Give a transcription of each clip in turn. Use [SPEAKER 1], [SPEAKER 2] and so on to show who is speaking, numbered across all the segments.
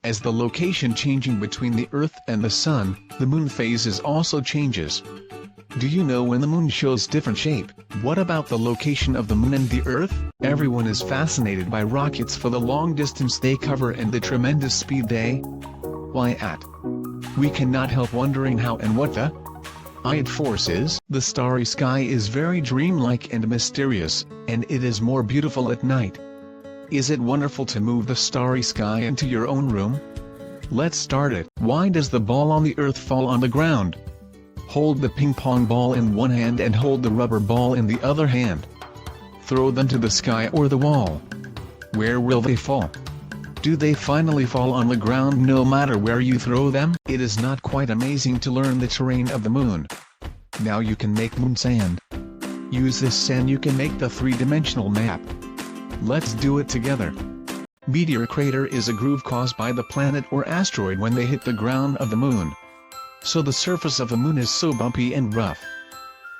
[SPEAKER 1] As the location changing between the Earth and the Sun, the moon phases also changes. Do you know when the moon shows different shape? What about the location of the moon and the Earth? Everyone is fascinated by rockets for the long distance they cover and the tremendous speed they fly at. We cannot help wondering how and what the id force is. The starry sky is very dreamlike and mysterious, and it is more beautiful at night. Is it wonderful to move the starry sky into your own room? Let's start it. Why does the ball on the Earth fall on the ground? Hold the ping pong ball in one hand and hold the rubber ball in the other hand. Throw them to the sky or the wall. Where will they fall? Do they finally fall on the ground no matter where you throw them? It is not quite amazing to learn the terrain of the moon. Now you can make moon sand. Use this sand you can make the three-dimensional map. Let's do it together. Meteor crater is a groove caused by the planet or asteroid when they hit the ground of the moon. So the surface of the moon is so bumpy and rough.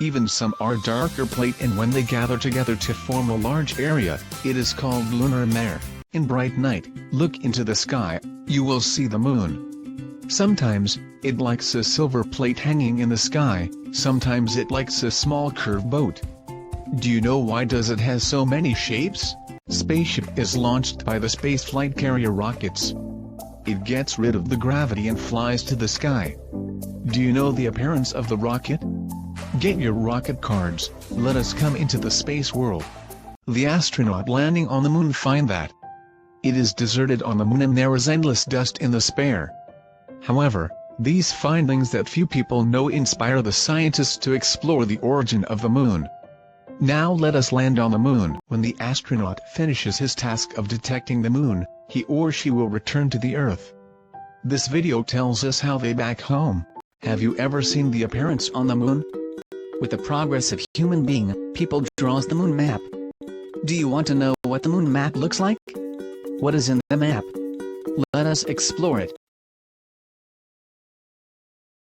[SPEAKER 1] Even some are darker plate, and when they gather together to form a large area, it is called lunar mare. In bright night, look into the sky, you will see the moon. Sometimes, it likes a silver plate hanging in the sky, sometimes it likes a small curved boat. Do you know why does it has so many shapes? Spaceship is launched by the space flight carrier rockets. It gets rid of the gravity and flies to the sky. Do you know the appearance of the rocket? Get your rocket cards, let us come into the space world. The astronaut landing on the moon find that it is deserted on the moon and there is endless dust in the spare. However, these findings that few people know inspire the scientists to explore the origin of the moon. Now let us land on the moon. When the astronaut finishes his task of detecting the moon, he or she will return to the Earth. This video tells us how they back home. Have you ever seen the appearance on the moon?
[SPEAKER 2] With the progress of human being, people draws the moon map. Do you want to know what the moon map looks like? What is in the map? Let us explore it.